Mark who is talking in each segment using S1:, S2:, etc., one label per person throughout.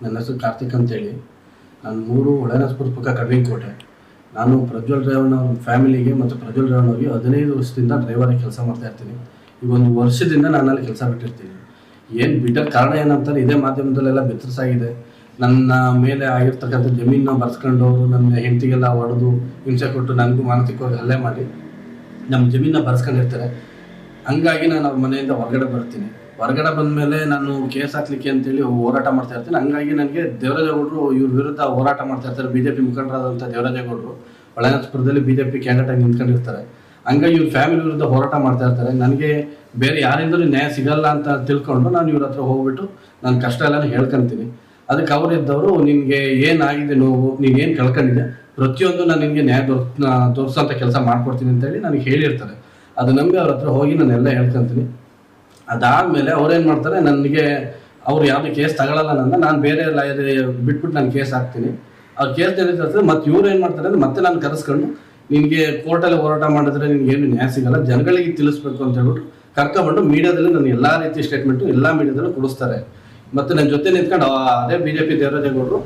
S1: ನನ್ನ ಹೆಸರು ಕಾರ್ತಿಕ್ ಅಂತೇಳಿ. ನಾನು ಮೂರು ಒಳನಸ್ಪುರ ಪಕ್ಕ ಕಡ್ವಿಂಕೋಟೆ. ನಾನು ಪ್ರಜ್ವಲ್ ರೇವಣ್ಣ ಫ್ಯಾಮಿಲಿಗೆ ಮತ್ತು ಪ್ರಜ್ವಲ್ ರೇವಣ್ಣವ್ರಿಗೆ 15 ವರ್ಷದಿಂದ ಡ್ರೈವರಾಗಿ ಕೆಲಸ ಮಾಡ್ತಾಯಿರ್ತೀನಿ. ಈಗ 1 ವರ್ಷದಿಂದ ನಾನು ಅಲ್ಲಿ ಕೆಲಸ ಬಿಟ್ಟಿರ್ತೀನಿ. ಏನು ಬಿಟ್ಟ ಕಾರಣ ಏನಂತಾರೆ, ಇದೇ ಮಾಧ್ಯಮದಲ್ಲೆಲ್ಲ ಬೆತ್ತರಿಸಾಗಿದೆ. ನನ್ನ ಮೇಲೆ ಆಗಿರ್ತಕ್ಕಂಥ ಜಮೀನನ್ನ ಬರ್ಸ್ಕೊಂಡವರು ನನ್ನ ಹೆಂಡತಿಗೆಲ್ಲ ಹೊಡೆದು ಹಿಂಸೆ ಕೊಟ್ಟು ನನಗೂ ಮಾನಸಿಕವಾಗಿ ಹಲ್ಲೆ ಮಾಡಿ ನಮ್ಮ ಜಮೀನನ್ನ ಬರ್ಸ್ಕೊಂಡಿರ್ತಾರೆ. ಹಂಗಾಗಿ ನಾನು ಅವ್ರ ಮನೆಯಿಂದ ಹೊರಗಡೆ ಬರ್ತೀನಿ. ಹೊರಗಡೆ ಬಂದ ಮೇಲೆ ನಾನು ಕೇಸ್ ಹಾಕ್ಲಿಕ್ಕೆ ಅಂತೇಳಿ ಹೋರಾಟ ಮಾಡ್ತಾ ಇರ್ತೀನಿ. ಹಂಗಾಗಿ ನನಗೆ ದೇವರಾಜೇಗೌಡರು ಇವ್ರ ವಿರುದ್ಧ ಹೋರಾಟ ಮಾಡ್ತಾ ಇರ್ತಾರೆ. BJP ಮುಖಂಡರಾದಂಥ ದೇವರಾಜೇಗೌಡರು ಒಳನಸ್ಪುರದಲ್ಲಿ BJP ಕ್ಯಾಂಡಿಡೇಟ್ ಆಗಿ ನಿಂತ್ಕೊಂಡಿರ್ತಾರೆ. ಹಂಗಾಗಿ ಇವ್ರ ಫ್ಯಾಮಿಲಿ ವಿರುದ್ಧ ಹೋರಾಟ ಮಾಡ್ತಾ ಇರ್ತಾರೆ. ನನಗೆ ಬೇರೆ ಯಾರಿಂದಲೂ ನ್ಯಾಯ ಸಿಗಲ್ಲ ಅಂತ ತಿಳ್ಕೊಂಡು ನಾನು ಇವ್ರ ಹತ್ರ ಹೋಗ್ಬಿಟ್ಟು ನನ್ನ ಕಷ್ಟ ಎಲ್ಲ ಹೇಳ್ಕೊಂತೀನಿ. ಅದಕ್ಕೆ ಅವರಿದ್ದವರು, ನಿನಗೆ ಏನಾಗಿದೆ ನೋವು, ನೀನೇನು ಕಳ್ಕೊಂಡಿದೆ, ಪ್ರತಿಯೊಂದು ನಾನು ನಿನಗೆ ನ್ಯಾಯ ತೋರಿಸೋಂಥ ಕೆಲಸ ಮಾಡ್ಕೊಡ್ತೀನಿ ಅಂತೇಳಿ ನನಗೆ ಹೇಳಿರ್ತಾರೆ. ಅದು ನಂಬಿ ಅವ್ರ ಹತ್ರ ಹೋಗಿ ನಾನೆಲ್ಲ ಹೇಳ್ಕೊತೀನಿ. ಅದಾದಮೇಲೆ ಅವ್ರೇನು ಮಾಡ್ತಾರೆ, ನನಗೆ ಅವ್ರು ಯಾವುದೇ ಕೇಸ್ ತಗೊಳ್ಳಲ್ಲ, ನಾನು ಬೇರೆ ಲಾಯರ್ ಬಿಟ್ಬಿಟ್ಟು ನಾನು ಕೇಸ್ ಹಾಕ್ತೀನಿ. ಆ ಕೇಸ್ ನಡೀತಿರ್ತದೆ. ಮತ್ತು ಇವ್ರು ಏನು ಮಾಡ್ತಾರೆ ಅಂದರೆ ಮತ್ತೆ ನಾನು ಕರೆಸ್ಕೊಂಡು, ನಿನಗೆ ಕೋರ್ಟಲ್ಲಿ ಹೋರಾಟ ಮಾಡಿದ್ರೆ ನಿನಗೇನು ನ್ಯಾಯ ಸಿಗಲ್ಲ, ಜನಗಳಿಗೆ ತಿಳಿಸ್ಬೇಕು ಅಂತ ಹೇಳ್ಬಿಟ್ಟು ಕರ್ಕೊಂಡ್ಬಂದು ಮೀಡಿಯಾದಲ್ಲಿ ನಾನು ಎಲ್ಲ ರೀತಿ ಸ್ಟೇಟ್ಮೆಂಟು ಎಲ್ಲ ಮೀಡಿಯಾದಲ್ಲೂ ಕೊಡಿಸ್ತಾರೆ. ಮತ್ತು ನನ್ನ ಜೊತೆ ನಿಂತ್ಕೊಂಡು ಅದೇ BJP ದೇವರಾಜೇಗೌಡರು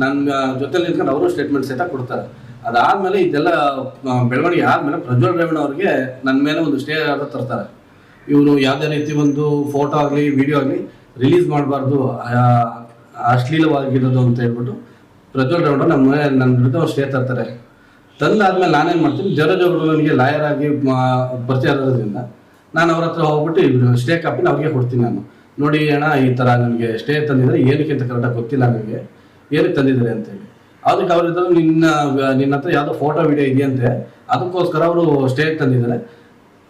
S1: ನನ್ನ ಜೊತೆ ನಿಂತ್ಕೊಂಡು ಅವರು ಸ್ಟೇಟ್ಮೆಂಟ್ ಸಹಿತ ಕೊಡ್ತಾರೆ. ಅದಾದಮೇಲೆ ಇದೆಲ್ಲ ಬೆಳವಣಿಗೆ ಆದಮೇಲೆ ಪ್ರಜ್ವಲ್ ರೇವಣ್ಣ ಅವ್ರಿಗೆ ನನ್ನ ಮೇಲೆ ಒಂದು ಸ್ಟೇ ಆರ್ಡರ್ ತರ್ತಾರೆ. ಇವರು ಯಾವುದೇ ರೀತಿ ಒಂದು ಫೋಟೋ ಆಗಲಿ ವಿಡಿಯೋ ಆಗಲಿ ರಿಲೀಸ್ ಮಾಡಬಾರ್ದು, ಅಶ್ಲೀಲವಾಗಿರೋದು ಅಂತ ಹೇಳ್ಬಿಟ್ಟು ಪ್ರಜ್ವಲ್ ರೇವಣ್ಣ ನನ್ನ ವಿರುದ್ಧ ಸ್ಟೇ ತರ್ತಾರೆ. ತಂದಾದ್ಮೇಲೆ ನಾನೇನು ಮಾಡ್ತೀನಿ, ದೇವರಾಜೇಗೌಡರು ನನಗೆ ಲಾಯರ್ ಆಗಿ ಪರಿಚಯ ಇರೋದ್ರಿಂದ ನಾನು ಅವ್ರ ಹತ್ರ ಹೋಗ್ಬಿಟ್ಟು ಸ್ಟೇ ಕಾಪಿನ ಅವ್ರಿಗೆ ಕೊಡ್ತೀನಿ. ನಾನು ನೋಡಿ ಅಣ್ಣ, ಈ ಥರ ನನಗೆ ಸ್ಟೇ ತಂದಿದ್ದಾರೆ, ಏನಕ್ಕೆ ಅಂತ ಕರೆಕ್ಟಾಗಿ ಗೊತ್ತಿಲ್ಲ, ನನಗೆ ಏನಕ್ಕೆ ತಂದಿದ್ದಾರೆ ಅಂತೇಳಿ. ಅದಕ್ಕೆ ಅವರಿದ್ದರು, ನಿನ್ನ ಹತ್ರ ಯಾವುದೋ ಫೋಟೋ ವಿಡಿಯೋ ಇದೆಯಂತೆ, ಅದಕ್ಕೋಸ್ಕರ ಅವರು ಸ್ಟೇ ತಂದಿದ್ದಾರೆ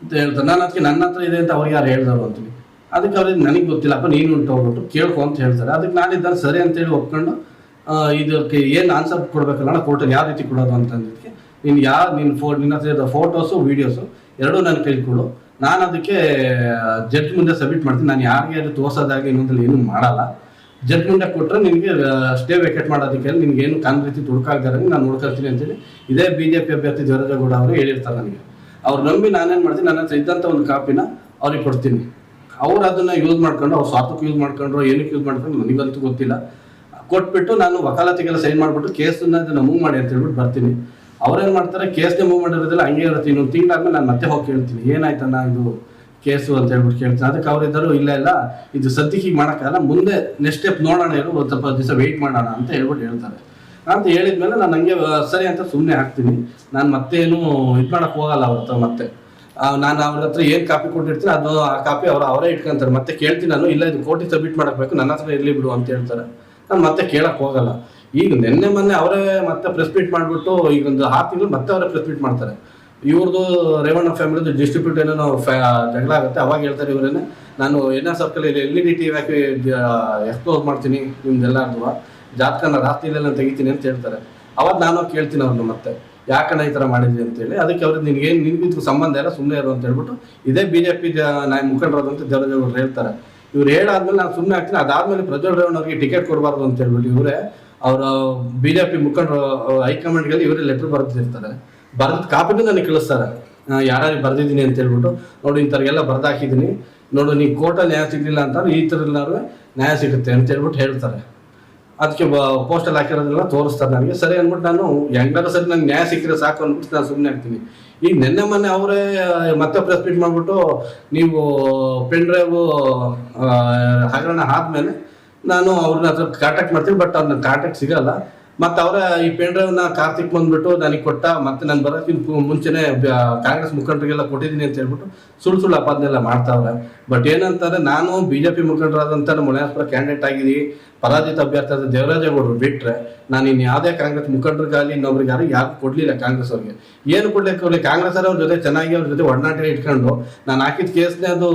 S1: ಅಂತ ಹೇಳ್ತಾರೆ. ನಾನು ಅದಕ್ಕೆ ನನ್ನ ಹತ್ರ ಇದೆ ಅಂತ ಅವ್ರಿಗೆ ಯಾರು ಹೇಳ್ದವರು ಅಂತೀನಿ. ಅದಕ್ಕೆ ಅವ್ರಿಗೆ ನನಗೆ ಗೊತ್ತಿಲ್ಲಪ್ಪ, ನೀನು ಉಂಟು ಹೋಗ್ಬಿಟ್ಟು ಕೇಳ್ಕೊ ಅಂತ ಹೇಳ್ತಾರೆ. ಅದಕ್ಕೆ ನಾನಿದ್ದಾರೆ ಸರಿ ಅಂತೇಳಿ ಒಪ್ಕೊಂಡು ಇದಕ್ಕೆ ಏನು ಆನ್ಸರ್ ಕೊಡಬೇಕಲ್ಲ ಕೋರ್ಟಲ್ಲಿ ಯಾವ ರೀತಿ ಕೊಡೋದು ಅಂತಂದಿದ್ದಕ್ಕೆ, ನಿನ್ನ ಹತ್ರ ಇರೋ ಫೋಟೋಸು ವೀಡಿಯೋಸು ಎರಡೂ ನನ್ನ ಕೈಲಿ ಕೊಡು, ನಾನು ಅದಕ್ಕೆ ಜಡ್ಜ್ ಮುಂದೆ ಸಬ್ಮಿಟ್ ಮಾಡ್ತೀನಿ. ನಾನು ಯಾರಿಗೆ ಅದು ತೋರ್ಸೋದಾಗಲಿ ಇನ್ನೊಂದಲ್ಲಿ ಏನೂ ಮಾಡಲ್ಲ. ಜಡ್ಜ್ ಮುಂದೆ ಕೊಟ್ಟರೆ ನಿನಗೆ ಸ್ಟೇ ವೇಕೆಟ್ ಮಾಡೋದಕ್ಕೆ ನಿನಗೇನು ಕಾನೂನು ರೀತಿ ತುಡುಕಾಗ್ದಾರೆ ನಾನು ನೋಡ್ಕೊಳ್ತೀನಿ ಅಂತೇಳಿ ಇದೇ BJP ಅಭ್ಯರ್ಥಿ ದೇವರಾಜೇಗೌಡ ಅವರು ಹೇಳಿರ್ತಾರೆ ನನಗೆ. ಅವ್ರು ನಂಬಿ ನಾನೇನು ಮಾಡ್ತೀನಿ, ನನ್ನ ಹತ್ರ ಇದ್ದಂಥ ಒಂದು ಕಾಪಿನ ಅವ್ರಿಗೆ ಕೊಡ್ತೀನಿ. ಅವ್ರು ಅದನ್ನು ಯೂಸ್ ಮಾಡ್ಕೊಂಡು, ಅವ್ರು ಸ್ವಾರ್ಥಕ್ಕೆ ಯೂಸ್ ಮಾಡ್ಕೊಂಡ್ರು ಏನಕ್ಕೆ ಯೂಸ್ ಮಾಡ್ಕೊಂಡು ನನಗಂತೂ ಗೊತ್ತಿಲ್ಲ. ಕೊಟ್ಬಿಟ್ಟು ನಾನು ವಕಾಲತಿಗೆಲ್ಲ ಸೈನ್ ಮಾಡಿಬಿಟ್ಟು ಕೇಸನ್ನ ಅದನ್ನು ಮೂವ್ ಮಾಡಿ ಅಂತ ಹೇಳ್ಬಿಟ್ಟು ಬರ್ತೀನಿ. ಅವ್ರೇನು ಮಾಡ್ತಾರೆ, ಕೇಸ್ನೇ ಮೂವ್ ಮಾಡಿರೋದಿಲ್ಲ, ಹಂಗೆ ಇರುತ್ತೆ. ಇನ್ನೊಂದು ತಿಂಗಳಾದ್ಮೇಲೆ ನಾನು ಮತ್ತೆ ಹೋಗಿ ಕೇಳ್ತೀನಿ, ಏನಾಯ್ತಣ್ಣ ಇದು ಕೇಸು ಅಂತ ಹೇಳ್ಬಿಟ್ಟು ಕೇಳ್ತೀನಿ. ಅದಕ್ಕೆ ಅವರಿದ್ದರು, ಇಲ್ಲ ಇದು ಸದ್ಯಕ್ಕೆ ಹೀಗೆ ಮಾಡೋಕ್ಕಾಗಲ್ಲ, ಮುಂದೆ ನೆಕ್ಸ್ಟ್ ಸ್ಟೆಪ್ ನೋಡೋಣ, ಇರು ಒಂದು ಸ್ವಲ್ಪ ದಿವಸ ವೆಯ್ಟ್ ಮಾಡೋಣ ಅಂತ ಹೇಳ್ಬಿಟ್ಟು ಹೇಳ್ತಾರೆ. ಅಂತ ಹೇಳಿದ್ಮೇಲೆ ನಾನು ಹಂಗೆ ಸರಿ ಅಂತ ಸುಮ್ಮನೆ ಹಾಕ್ತೀನಿ. ನಾನು ಮತ್ತೇನು ಇದು ಮಾಡೋಕ್ಕೆ ಹೋಗಲ್ಲ ಅವ್ರ ಹತ್ರ. ಮತ್ತೆ ನಾನು ಅವ್ರ ಹತ್ರ ಏನು ಕಾಪಿ ಕೊಟ್ಟಿರ್ತೀನಿ ಅದು ಆ ಕಾಪಿ ಅವರೇ ಇಟ್ಕೊಂತಾರೆ. ಮತ್ತೆ ಕೇಳ್ತೀನಿ ನಾನು, ಇಲ್ಲ ಇದು ಕೋರ್ಟಿಗೆ ಸಬ್ಮಿಟ್ ಮಾಡಬೇಕು, ನನ್ನ ಹತ್ರ ಇರಲಿ ಬಿಡು ಅಂತ ಹೇಳ್ತಾರೆ. ನಾನು ಮತ್ತೆ ಕೇಳಕ್ಕೆ ಹೋಗಲ್ಲ. ಈಗ ಮೊನ್ನೆ ಅವರೇ ಮತ್ತೆ ಪ್ರೆಸ್ ಮೀಟ್ ಮಾಡಿಬಿಟ್ಟು ಈಗ ಒಂದು 6 ತಿಂಗಳು ಮತ್ತೆ ಅವರೇ ಪ್ರೆಸ್ ಮೀಟ್ ಮಾಡ್ತಾರೆ. ಇವ್ರದ್ದು ರೇವಣ್ಣ ಫ್ಯಾಮಿಲಿದು ಡಿಸ್ಟ್ರಿಬ್ಯೂಟ್ ಏನೋ ಜಗಳ ಆಗುತ್ತೆ. ಅವಾಗ ಹೇಳ್ತಾರೆ ಇವರೇನೆ, ನಾನು NR ಸರ್ಕಲ್ LED TV ಹಾಕಿ ಎಕ್ಸ್ಪ್ಲೋರ್ ಮಾಡ್ತೀನಿ, ನಿಮ್ದೆಲ್ಲರದು ಜಾತಕನ ರಾತ್ರಿಯಲ್ಲೆಲ್ಲ ತೆಗಿತೀನಿ ಅಂತ ಹೇಳ್ತಾರೆ. ಅವಾಗ ನಾನು ಕೇಳ್ತೀನಿ ಅವ್ರನ್ನ, ಮತ್ತೆ ಯಾಕಣ್ಣ ಈ ಥರ ಮಾಡಿದ್ವಿ ಅಂತೇಳಿ. ಅದಕ್ಕೆ ಅವ್ರಿಗೆ ನಿನಗಿದ್ರು ಸಂಬಂಧ ಇಲ್ಲ, ಸುಮ್ಮನೆ ಇರು ಅಂತ ಹೇಳ್ಬಿಟ್ಟು ಇದೇ BJP ಮುಖಂಡರಾದಂಥ ದೇವರಾಜೇಗೌಡರು ಹೇಳ್ತಾರೆ. ಇವ್ರು ಹೇಳಾದ್ಮೇಲೆ ನಾನು ಸುಮ್ಮನೆ ಆಗ್ತೀನಿ. ಅದಾದಮೇಲೆ ಪ್ರಜ್ವಲ್ ರೇವಣ್ಣ ಅವ್ರಿಗೆ ಟಿಕೆಟ್ ಕೊಡಬಾರ್ದು ಅಂತ ಹೇಳ್ಬಿಟ್ಟು ಇವರೇ ಅವರ BJP ಮುಖಂಡರು ಹೈಕಮಾಂಡ್ಗೆ ಇವರೇ ಲೆಟ್ರ್ ಬರೆದಿರ್ತಾರೆ. ಬರೆದ ಕಾಪಿನೂ ನನಗೆ ಕಳಿಸ್ತಾರೆ, ಯಾರು ಬರೆದಿದ್ದೀನಿ ಅಂತ ಹೇಳ್ಬಿಟ್ಟು, ನೋಡಿ ಇಂಥವ್ರಿಗೆಲ್ಲ ಬರೆದಾಕಿದ್ದೀನಿ, ನೋಡು ನೀ ಕೋರ್ಟಲ್ಲಿ ನ್ಯಾಯ ಸಿಗಲಿಲ್ಲ ಅಂತ ಈ ಥರ ಎಲ್ಲರೂ ನ್ಯಾಯ ಸಿಗುತ್ತೆ ಅಂತ ಹೇಳ್ಬಿಟ್ಟು ಹೇಳ್ತಾರೆ. ಅದಕ್ಕೆ ಪೋಸ್ಟಲ್ಲಿ ಹಾಕಿರೋದೆಲ್ಲ ತೋರಿಸ್ತಾರೆ ನನಗೆ. ಸರಿ ಅಂದ್ಬಿಟ್ಟು ನಾನು ಹೆಂಗಾದ್ರೂ ಸರಿ ನಂಗೆ ನ್ಯಾಯ ಸಿಕ್ಕಿದ್ರೆ ಸಾಕು ಅಂದ್ಬಿಟ್ಟು ನಾನು ಸುಮ್ಮನೆ ಆಗ್ತೀನಿ. ಈಗ ಮೊನ್ನೆ ಅವರೇ ಮತ್ತೆ ಪ್ರೆಸ್ ಮೀಟ್ ಮಾಡಿಬಿಟ್ಟು, ನೀವು ಪೆನ್ ಡ್ರೈವು ಹಗರಣ ಆದಮೇಲೆ ನಾನು ಅವ್ರನ್ನ ಹತ್ರ ಕಾಂಟ್ಯಾಕ್ಟ್ ಮಾಡ್ತೀನಿ, ಬಟ್ ಅವ್ರನ್ನ ಕಾಂಟ್ಯಾಕ್ಟ್ ಸಿಗಲ್ಲ. ಮತ್ತು ಅವರ ಈ ಪೆನ್ ಡ್ರೈವ್ನ ಕಾರ್ತಿಕ್ ಬಂದ್ಬಿಟ್ಟು ನನಗೆ ಕೊಟ್ಟ, ಮತ್ತು ನಾನು ಬರೋಕ್ಕಿಂತ ಮುಂಚೆನೇ ಕಾಂಗ್ರೆಸ್ ಮುಖಂಡರಿಗೆಲ್ಲ ಕೊಟ್ಟಿದ್ದೀನಿ ಅಂತ ಹೇಳ್ಬಿಟ್ಟು ಸುಳ್ಳು ಅಪಾದನೆಲ್ಲ ಮಾಡ್ತಾವ್ರೆ. ಬಟ್ ಏನಂತಾರೆ, ನಾನು BJP ಮುಖಂಡರಾದಂಥ ನಮ್ಮ ಒಳನಸ್ಪುರ ಕ್ಯಾಂಡಿಡೇಟ್ ಆಗಿದ್ದೀನಿ, ಪರಾಜಿತ ಅಭ್ಯರ್ಥಿ ಆದ ದೇವರಾಜೇಗೌಡರು ಬಿಟ್ಟರೆ ನಾನು ಇನ್ನು ಯಾವುದೇ ಕಾಂಗ್ರೆಸ್ ಮುಖಂಡರಿಗಾಗಲಿ ಇನ್ನೊಬ್ರಿಗಾಗಲಿ ಯಾರು ಕೊಡಲಿಲ್ಲ. ಕಾಂಗ್ರೆಸ್ ಅವ್ರಿಗೆ ಏನು ಕೊಡಲಿಕ್ಕೆ ಕಾಂಗ್ರೆಸ್ ಅವ್ರ ಜೊತೆ ಚೆನ್ನಾಗಿ ಅವ್ರ ಜೊತೆ ಒಡನಾಟ ಇಟ್ಕೊಂಡು ನಾನು ಹಾಕಿದ ಕೇಸ್ನೇ ಅದು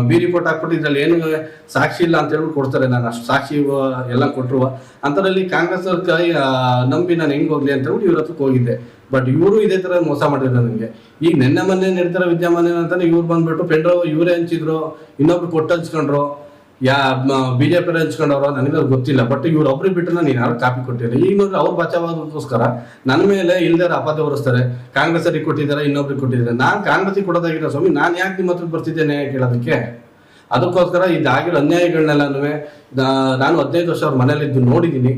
S1: B ರಿಪೋರ್ಟ್ ಹಾಕ್ಬಿಟ್ಟು ಇದರಲ್ಲಿ ಏನು ಸಾಕ್ಷಿ ಇಲ್ಲ ಅಂತ ಹೇಳ್ಬಿಟ್ಟು ಕೊಡ್ತಾರೆ. ನಾನು ಅಷ್ಟು ಸಾಕ್ಷಿ ಎಲ್ಲ ಕೊಟ್ಟರು ಅಂಥದ್ರಲ್ಲಿ ಕಾಂಗ್ರೆಸ್ ಅವ್ರ ಕೈ ನಂಬಿ ನಾನು ಹೆಂಗೆ ಹೋಗಲಿ ಅಂತ ಹೇಳ್ಬಿಟ್ಟು ಇವ್ರ ಹತ್ರಕ್ಕೆ ಹೋಗಿದ್ದೆ. ಬಟ್ ಇವರು ಇದೇ ಥರ ಮೋಸ ಮಾಡಿದ್ರು ನನಗೆ. ಈಗ ಮೊನ್ನೆ ನಡೀತಾರ ವಿದ್ಯಮಾನ ಏನಂತಾನೆ, ಇವ್ರು ಬಂದ್ಬಿಟ್ಟು ಪೆಂಡ್ರವ್ ಇವರೇ ಹಂಚಿದ್ರು, ಇನ್ನೊಬ್ರು ಕೊಟ್ಟು ಹಂಚ್ಕೊಂಡ್ರು, BJP ಹಂಚ್ಕೊಂಡವ್ರು ನನಗೆ ಗೊತ್ತಿಲ್ಲ. ಬಟ್ ಇವ್ರು ಒಬ್ರಿಗೆ ಬಿಟ್ಟರೆ ನೀನು ಯಾರು ಕಾಪಿ ಕೊಟ್ಟಿಲ್ಲ. ಈಗ ನೋಡ್ರಿ ಅವ್ರು ಬಚಾವಾಗೋಸ್ಕರ ನನ್ನ ಮೇಲೆ ಇಲ್ದಾರ ಅಪಾದ ಹೊರಿಸ್ತಾರೆ. ಕಾಂಗ್ರೆಸ್ಸರಿಗೆ ಕೊಟ್ಟಿದ್ದಾರೆ, ಇನ್ನೊಬ್ರಿಗೆ ಕೊಟ್ಟಿದ್ದಾರೆ. ನಾನು ಕಾಂಗ್ರೆಸ್ಸಿಗೆ ಕೊಡೋದಾಗಿರೋ ಸ್ವಾಮಿ, ನಾನು ಯಾಕೆ ನಿಮ್ಮ ಹತ್ರ ಬರ್ತಿದ್ದೇನೆ ಕೇಳೋದಕ್ಕೆ? ಅದಕ್ಕೋಸ್ಕರ ಇದಾಗಿರೋ ಅನ್ಯಾಯಗಳನ್ನೆಲ್ಲನೂ ನಾನು 15 ವರ್ಷ ಅವ್ರ ಮನೇಲಿದ್ದು ನೋಡಿದ್ದೀನಿ.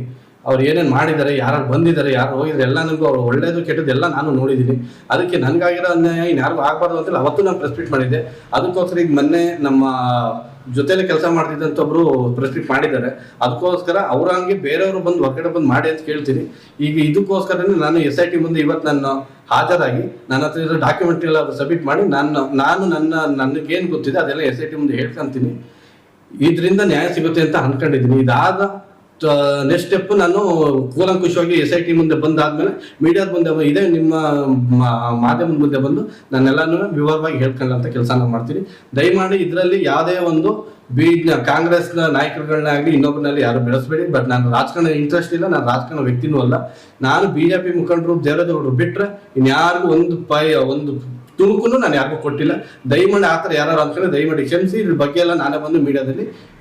S1: ಅವ್ರು ಏನೇನು ಮಾಡಿದ್ದಾರೆ, ಯಾರು ಬಂದಿದ್ದಾರೆ, ಯಾರು ಹೋಗಿದ್ದಾರೆ, ಎಲ್ಲ ನನಗೂ ಅವ್ರು ಒಳ್ಳೇದು ಕೆಟ್ಟದ್ದು ಎಲ್ಲ ನಾನು ನೋಡಿದ್ದೀನಿ. ಅದಕ್ಕೆ ನನಗಾಗಿರೋ ಅನ್ಯಾಯ ಇನ್ಯಾರಿಗೂ ಆಗಬಾರ್ದು ಅಂತೇಳಿ ಅವತ್ತು ನಾನು ಪ್ರೆಸ್ ಮೀಟ್ ಮಾಡಿದ್ದೆ. ಅದಕ್ಕೋಸ್ಕರ ಈಗ ಮೊನ್ನೆ ನಮ್ಮ ಜೊತೆಲೆ ಕೆಲಸ ಮಾಡ್ತಿದ್ದಂಥ ಒಬ್ರು ಪ್ರೆಸ್ ಮೀಟ್ ಮಾಡಿದ್ದಾರೆ. ಅದಕ್ಕೋಸ್ಕರ ಅವ್ರಂಗೆ ಬೇರೆಯವರು ಬಂದು ಹೊರಗಡೆ ಬಂದು ಮಾಡಿ ಅಂತ ಕೇಳ್ತೀನಿ. ಈಗ ಇದಕ್ಕೋಸ್ಕರನೇ ನಾನು SIT ಮುಂದೆ ಇವತ್ತು ನಾನು ಹಾಜರಾಗಿ ನನ್ನ ಹತ್ರ ಇರೋ ಡಾಕ್ಯುಮೆಂಟ್ ಎಲ್ಲ ಸಬ್ಮಿಟ್ ಮಾಡಿ ನನಗೇನು ಗೊತ್ತಿದೆ ಅದೆಲ್ಲ SIT ಮುಂದೆ ಹೇಳ್ಕೊಂತೀನಿ. ಇದರಿಂದ ನ್ಯಾಯ ಸಿಗುತ್ತೆ ಅಂತ ಅನ್ಕೊಂಡಿದ್ದೀನಿ. ಇದಾದ ನೆಕ್ಸ್ಟ್ ಸ್ಟೆಪ್ ನಾನು ಕೂಲಂಕುಷವಾಗಿ SIT ಮುಂದೆ ಬಂದಾದ್ಮೇಲೆ ಮೀಡಿಯಾದ ಮುಂದೆ ಇದೇ ನಿಮ್ಮ ಮಾಧ್ಯಮದ ಮುಂದೆ ಬಂದು ನಾನೆಲ್ಲಾನು ವಿವರವಾಗಿ ಹೇಳ್ಕೊಳ್ಳೋ ಅಂತ ಕೆಲಸ ನಾನು ಮಾಡ್ತೀನಿ. ದಯಮಾಡಿ ಇದರಲ್ಲಿ ಯಾವುದೇ ಒಂದು ಕಾಂಗ್ರೆಸ್ನ ನಾಯಕರುಗಳನ್ನ ಆಗಲಿ ಇನ್ನೊಬ್ಬರಲ್ಲಿ ಯಾರು ಬೆಳೆಸಬೇಡಿ. ಬಟ್ ನಾನು ರಾಜಕಾರಣ ಇಂಟ್ರೆಸ್ಟ್ ಇಲ್ಲ, ನಾನು ರಾಜಕಾರಣ ವ್ಯಕ್ತಿನೂ ಅಲ್ಲ. ನಾನು BJP ಮುಖಂಡರು ದೇವರಾಜೇಗೌಡರು ಬಿಟ್ಟರೆ ಇನ್ಯಾರಿಗೂ ಒಂದು ತುಣುಕು ನಾನು ಯಾರಿಗೂ ಕೊಟ್ಟಿಲ್ಲ. ದಯಮಾಡಿ ಆ ಥರ ಯಾರು ಅಂದ್ಕೊಂಡ್ರೆ ದಯಮಾಡಿ ಕ್ಷಮಿಸಿ. ಇದ್ರ ಬಗ್ಗೆ ಎಲ್ಲ ನಾನೇ ಬಂದು ಮೀಡಿಯಾದಲ್ಲಿ